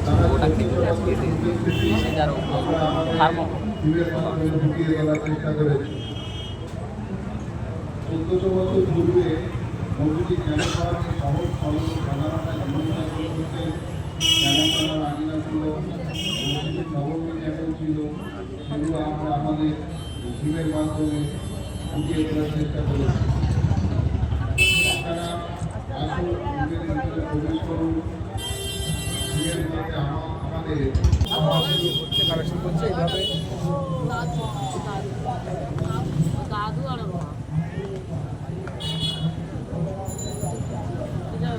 গোটা খেজুর গাছ কেটে সে যার ফার্ম। 1400 বছর পূর্বে নবীজি জ্ঞান পাওয়ার সহজ সরল সাধারণতা জীবনযাপন করতে জ্ঞান করার আঙিনা ছিল, নবীজির নবমী জ্ঞান ছিল, সেগুলো আমরা আমাদের জীবের মাধ্যমে ফুটিয়ে তোলার চেষ্টা করেছি। আপনারা আসুন জীবের ভিতরে প্রবেশ করুন। জীবের মধ্যে আমাদের কালেকশন করছে এইভাবে দাদু আর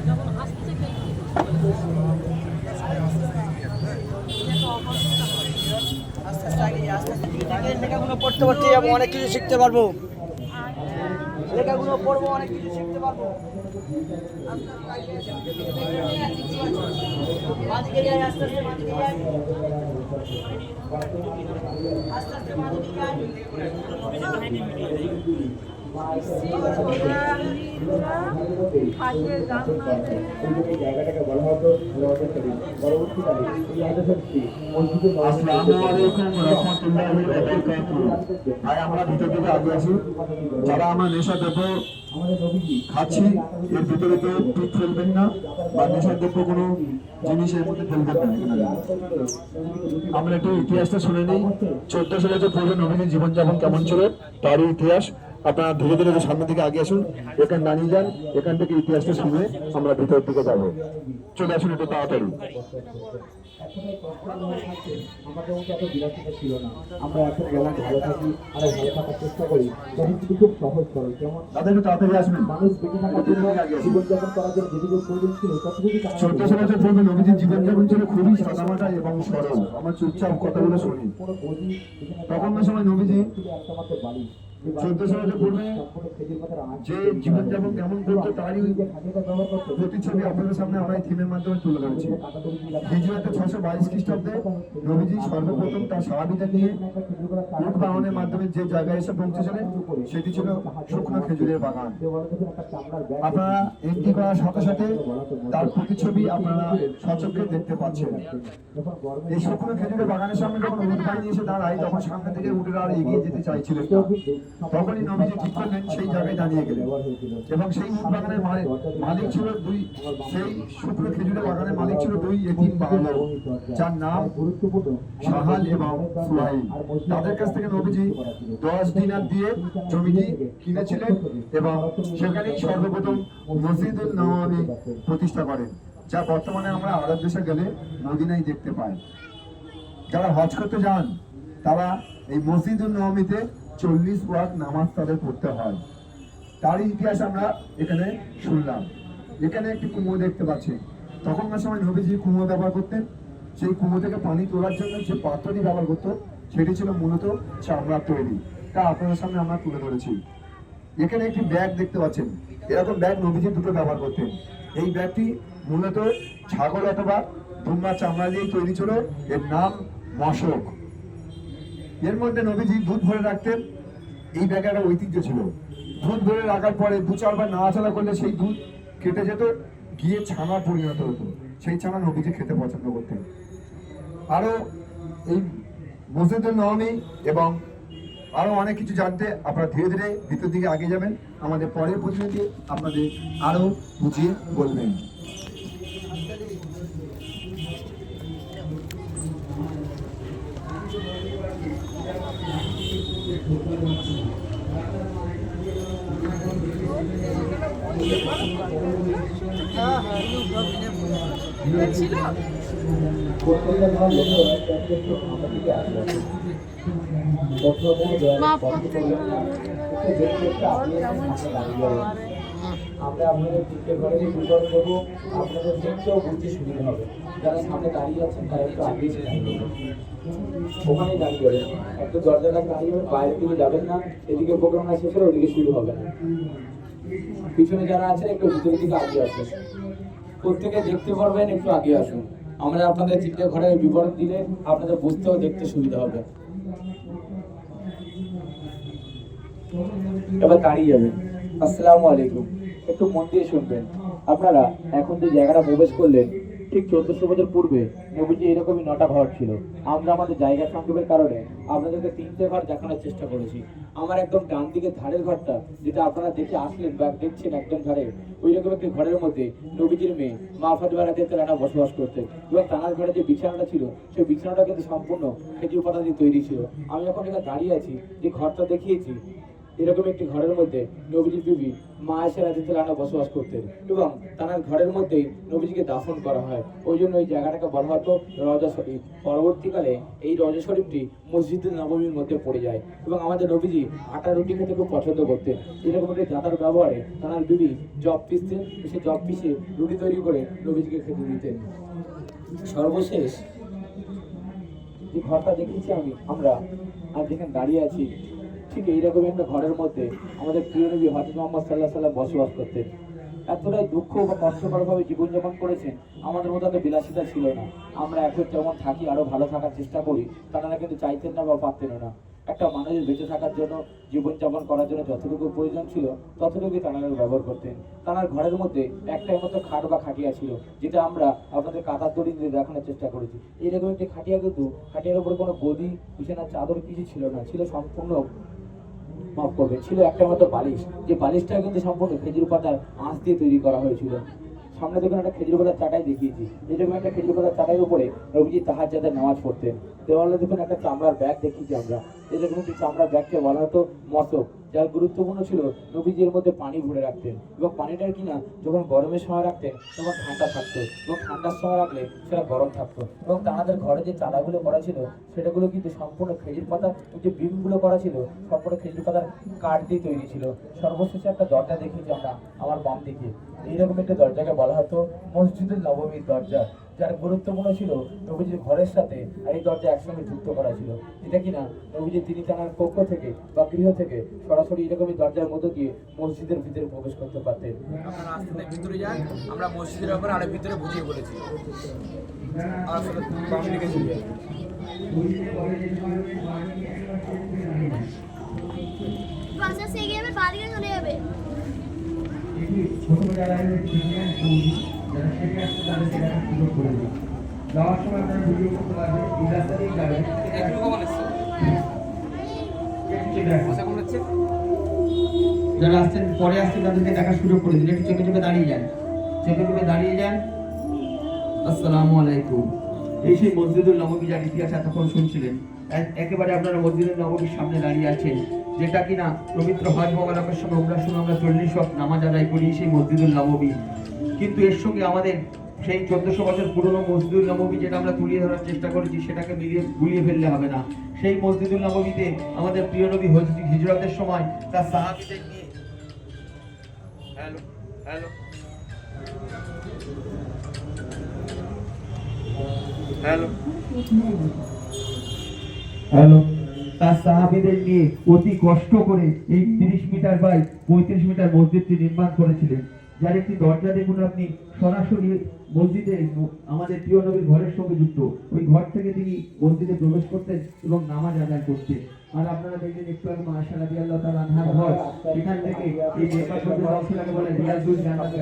যখন আসছে লেখাগুলো পড়তে পড়তে যাবো, অনেক কিছু শিখতে পারবো। লেখাগুলো পড়বো, অনেক কিছু শিখতে পারবো। আজকে যাই, আস্তে আস্তে মাঝে যাই, আস্তে আস্তে মাঝে যাই। জায়গাটাকে বলা হতো পরবর্তীকালে এই আদর্শটি আসসালামু আলাইকুম রাহমাতুল্লাহি ওয়া বারাকাতুহু। ভাই আমরা ভিতর থেকে আগে আসি, যারা আমরা নেশা দ্রব্য খাচ্ছি এর ভিতরে কেউ পিক ফেলবেন না বা নেশা দ্রব্য কোনো জিনিস এর মধ্যে ফেলবেন না। আমরা একটু ইতিহাসটা শুনে নিই। 1400 বছর পূর্বে নবীজির জীবনযাপন কেমন ছিল তারই ইতিহাস। আপনারা ধীরে ধীরে সামনের দিকে আগে আসুন, এখানে দাঁড়িয়ে যান, এখান থেকে ইতিহাসটা শুনে আমরা ভিতরের দিকে যাবো। চলে আসুন একটু তাড়াতাড়ি। আমাদের মধ্যে এত বিলাসিতা ছিল না, আমরা এখন যেমন ভালো থাকি আর ভালো থাকার চেষ্টা করি তখন কিন্তু খুব সহজ সরল। যেমন তাদের একটু তাড়াতাড়ি আসবেন, মানুষ বেঁচে থাকার জন্য জীবনযাপন করার জন্য যেটুকু প্রয়োজন ছিল ততটুকু। 1400 বছর পূর্বে নবীজির জীবনযাপন ছিল খুবই সাদামাটা এবং সরল। আমার চুপচাপ কথাগুলো শুনি। তখনকার সময় নবীজি 1400 বছর পূর্বে যে জীবনযাপন কেমন করতো তারই প্রতিচ্ছবি আপনাদের সামনে আমরা এই থিমের মাধ্যমে তুলে ধরেছি। হিজরাতে 622 খ্রিস্টাব্দে নবীজি সর্বপ্রথম তার সাহাবীদের নিয়ে উট বাহনের মাধ্যমে যে জায়গায় এসে পৌঁছেছিলেন সেটি ছিল শুকনো খেজুরের বাগান। আপনারা এন্ট্রি করার সাথে সাথে তার প্রতিচ্ছবি আপনারা সচক্ষে দেখতে পাচ্ছেন। এই শুকনো খেজুরের বাগানের সামনে যখন উট বাহিনী এসে দাঁড়ায় তখন সামনে থেকে উটেরা আর এগিয়ে যেতে চাইছিলেন না। তখনই নবীজি ঠিক করলেন সেই জায়গায় দাঁড়িয়ে গেলেন এবং সেই উট বাগানের মালিক ছিল সেই শুকনো খেজুরের বাগানের মালিক ছিল দুই এতিম বালক, যার নাম শাহাল এবং সুহাইল। তাদের কাছ থেকে নবীজি 10 দিনার দিয়ে জমিটি কিনেছিলেন এবং সেখানেই সর্বপ্রথম মসজিদুল নববী প্রতিষ্ঠা করেন, যা বর্তমানে আমরা আরব দেশে গেলে মদিনায় দেখতে পাই। যারা হজ করতে যান তারা এই মসজিদুল নববীতে 40 ওয়াক্ত নামাজ তাদের পড়তে হয়। তারই ইতিহাস আমরা এখানে শুনলাম। এখানে একটি কুয়ো দেখতে পাচ্ছি। তখনকার সময় নবীজি কুয়ো ব্যবহার করতেন। সেই কুয়ো থেকে পানি তোলার জন্য যে পাত্রটি ব্যবহার করতো সেটি ছিল মূলত চামড়ার তৈরি। তা আপনাদের সামনে আমরা তুলে ধরেছি। এখানে একটি ব্যাগ দেখতে পাচ্ছেন। এরকম ব্যাগ নবীজি দুটো ব্যবহার করতেন। এই ব্যাগটি মূলত ছাগল অথবা দুম্বার চামড়া দিয়েই তৈরি ছিল। এর নাম মশক। এর মধ্যে নবীজি দুধ ভরে রাখতেন। এই ব্যাগের একটা ঐতিহ্য ছিল। দুধ ভরে রাখার পরে 2-4 বার নাড়াচাড়া করলে সেই দুধ কেটে যেত, গিয়ে ছানা পরিণত হতো। সেই ছানা নবীজি খেতে পছন্দ করতেন। আরো এই মসজিদুল নববী এবং আরো অনেক কিছু জানতে আপনারা ধীরে ধীরে ভিতর দিকে আগে যাবেন। আমাদের পরের প্রতিনিধি আপনাদের আরো বুঝিয়ে বলবেন। আমরা আপনাদের চিত্র ঘরে বিবরণ করবো, আপনাদের দেখতেও বুঝতে সুবিধা হবে। যারা সামনে দাঁড়িয়ে আছেন তারা একটু আগে ওখানেই দাঁড়িয়ে যাবেন, একটু দরজাটা দাঁড়িয়ে বাইরের দিকে যাবেন না। এদিকে প্রোগ্রামটা শেষ হলে ওদিকে শুরু হবে না। পিছনে যারা আছেন একটু ভিতরের দিকে আগে আসুন, প্রত্যেকে দেখতে পারবেন, একটু আগে আসুন। আমরা আপনাদের চিত্র ঘরের বিবরণ দিলে আপনাদের বুঝতেও দেখতে সুবিধা হবে। এবার দাঁড়িয়ে যাবেন। আসসালামু আলাইকুম। একটু মন দিয়ে শুনবেন। আপনারা এখন যে জায়গাটা প্রবেশ করলেন ঠিক 1400 বছর পূর্বে নবীজি এরকমই 9টা ঘর ছিল। আমরা আমাদের জায়গা সংক্ষেপের কারণে আপনাদেরকে 3টে ঘর দেখানোর চেষ্টা করেছি। আমার একদম ডান দিকে ধারের ঘরটা, যেটা আপনারা দেখে আসলেন বা দেখছেন একদম ধারে, ওই রকম একটি ঘরের মধ্যে নবীজির মেয়ে মা ফাতেমা রাদিয়াল্লাহু তাআলা বসবাস করতেন। এবং তানার ঘরে যে বিছানাটা ছিল, সেই বিছানাটা কিন্তু সম্পূর্ণ খেজুর পাতা দিয়ে তৈরি ছিল। আমি এখন এখানে দাঁড়িয়ে আছি, যে ঘরটা দেখিয়েছি, এরকম একটি ঘরের মধ্যে নবীজির বিবি মা আয়েশা রাদিয়াল্লাহু তাআলা বসবাস করতেন এবং তার ঘরের মধ্যেই নবীজিকে দাফন করা হয়। ওই জন্য এই জায়গাটাকে বলা হতো রওজা শরীফ। পরবর্তীকালে এই রওজা শরীফটি মসজিদুল নববীর মধ্যে পড়ে যায় এবং আমাদের নবীজি আটা রুটি খেতে খুব পছন্দ করতেন। এরকম একটি দাদার ব্যবহারে তার বিবি জব পিসতেন, সে জব পিসে রুটি তৈরি করে নবীজিকে খেতে দিতেন। সর্বশেষ যে ঘরটা দেখেছি আমরা আর যেখানে দাঁড়িয়ে আছি, ঠিক এইরকম একটা ঘরের মধ্যে আমাদের প্রিয় নবী হযরত মুহাম্মদ সাল্লাল্লাহু আলাইহি ওয়াসাল্লাম বসবাস করতেন। এতটাই দুঃখ বা কষ্টকরভাবে জীবনযাপন করেছেন, আমাদের মতো এত বিলাসিতা ছিল না। আমরা এখন যেমন থাকি, আরো ভালো থাকার চেষ্টা করি, তারা কিন্তু চাইতেন না বা পারতেন না। একটা মানুষের বেঁচে থাকার জন্য, জীবনযাপন করার জন্য যতটুকু প্রয়োজন ছিল ততটুকুই তারা ব্যবহার করতেন। তার ঘরের মধ্যে একটাই মতো খাট বা খাটিয়া ছিল, যেটা আমরা আপনাদের কাতার দড়ি দিয়ে দেখানোর চেষ্টা করেছি। এইরকম একটি খাটিয়া, কিন্তু খাটিয়ার উপরে কোনো গদি, বিছানার চাদর কিছু ছিল না, ছিল সম্পূর্ণ, মাফ করবেন, ছিল একটা মতো বালিশ, যে বালিশটা কিন্তু সম্পূর্ণ খেজুর পাতার আঁশ দিয়ে তৈরি করা হয়েছিল। সামনে দেখুন একটা খেজুর পাতার চাটাই দেখিয়েছি, এরকম একটা খেজুর পাতার চাটাইয়ের উপরে নবীজি তাহাজ্জুদের নামাজ পড়তেন। দেওয়ালে দেখুন একটা চামড়ার ব্যাগ দেখিয়েছি আমরা, এরকম একটি চামড়ার ব্যাগকে বলা হতো মশক, যার গুরুত্বপূর্ণ ছিল নবীজির মধ্যে পানি ভরে রাখতেন এবং পানিটার কিনা যখন গরমের সময় রাখতেন তখন ঠান্ডা থাকতো এবং ঠান্ডার সময় রাখলে সেটা গরম থাকতো। এবং তাদের ঘরে যে চালাগুলো করা ছিল সেটাগুলো কিন্তু সম্পূর্ণ খেজুর পাতার, যে বিমগুলো করা ছিল সম্পূর্ণ খেজুর পাতার কাঠ দিয়ে তৈরি ছিল। সর্বশেষে একটা দরজা দেখিয়েছি আমরা আমার বাম দিকে, এইরকম একটা দরজাকে বলা হতো মসজিদুল নববীর দরজা, যার গুরুত্বপূর্ণ ছিল নবীজির ঘরের সাথে আর এই দরজা একসঙ্গে যুক্ত করা ছিল, যেটা কিনা নবীজি তিনি তার কক্ষ থেকে বা গৃহ থেকে সরাসরি এরকমই দরজার মধ্য দিয়ে মসজিদের ভিতরে প্রবেশ করতে পারতেন। আপনারা রাস্তাতে ভিতরে যান, আমরা মসজিদের ব্যাপারে আরো ভিতরে বুঝিয়ে বলেছি। আসলে বাম দিকে চলে যান। বাসা সে গিয়ে বাড়িতে চলে যাবে। যাওয়ার সময় আপনারা ভিডিও করতে পারবেন, এই রাস্তা দিয়ে যাবেন। যারা আসছেন পরে আসছেন তাদেরকে দেখার সুযোগ করে দিন, একটু চেপে চেপে দাঁড়িয়ে যান, চেপে চেপে দাঁড়িয়ে যান। আসসালামু আলাইকুম। এই সেই মসজিদুল নববী যার ইতিহাস এতক্ষণ শুনছিলেন, একেবারে আপনারা মসজিদুল নববীর সামনে দাঁড়িয়ে আছেন, যেটা কিনা পবিত্র হজ মোবারকের সময় আমরা 40 ওয়াক্ত নামাজ আদায় করি সেই মসজিদুল নববী। কিন্তু এর সঙ্গে আমাদের সেই 1400 বছর পুরনো মসজিদুল নববী যেটা আমরা তুলিয়ে ধরার চেষ্টা করেছি, সেটাকে গুলিয়ে ফেললে হবে না। সেই মসজিদুল নববীতে আমাদের প্রিয় নবী হিজরতের সময় তার সাহাবীদের নিয়ে তার সাহাবীদের নিয়ে অতি কষ্ট করে এই 30 মিটার বাই 35 মিটার মসজিদটি নির্মাণ করেছিলেন, যার একটি দরজা দেখুন আপনি সরাসরি মসজিদে আমাদের প্রিয় নবীর ঘরের সঙ্গে যুক্ত। ওই ঘর থেকে তিনি মসজিদে প্রবেশ করতেন এবং নামাজ আদায় করতেন। আর আপনারা দেখবেন একটু আগে আয়েশা রাদিয়াল্লাহু তাআলা আনহার ঘর, এখান থেকে এই নেপাল পর্যন্ত বলে রিয়াজুল জান্নাত,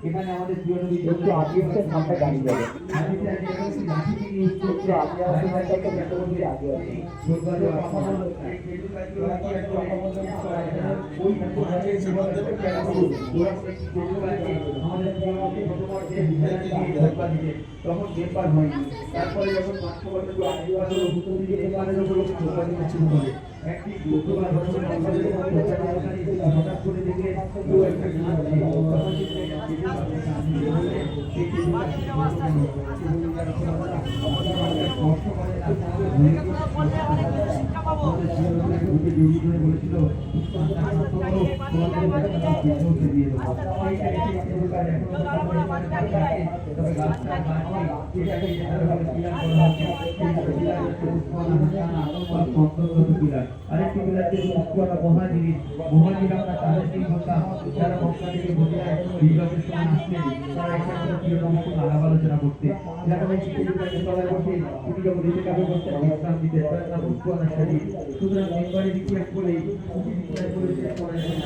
এখানে আমাদের প্রিয় নবী একটু আদিয়াতের সামনে দাঁড়িয়ে যাবে। হাদিসে আছে যে লাঠি থেকে ইউজ করতে আদিয়াতের সামনে একটা বলি আদিয়াতে সুরবারে কথা বলতে এই যেটুকু আছে একটা কথা বলতে ওই হাদিসের জীবনতে কেন ওরা আমাদের প্রিয় নবী প্রথমবার যে বিছানাটি দিয়ে ধরবা দিলেন তখন বেপার হয়নি। তারপরে যখন 500 বছর আদিবাসীর হুকুম দিয়ে বেপারের উপর ধরবা দিতে শুরু করে, একটি দ্বিতীয়বার বছর আমাদের হঠাৎ করে দেখলেন কেউ একটা গান আরেকটি বিলাতে মহাজির আমরা তাদেরকেই বলতাম যারা মক্কা থেকে মদিনায় হিজরতের সময় আসলেন, তারা এখানে প্রিয় নবীকে আলাপ আলোচনা করতে, যারা সবাই বসে তিনি যখন এসে কাবে বসতেন ইসলাম দিতে, তার নাম উসমান শরীফ। সুতরাং মেম্বারে রিকোয়েস্ট করে শেষ করার জন্য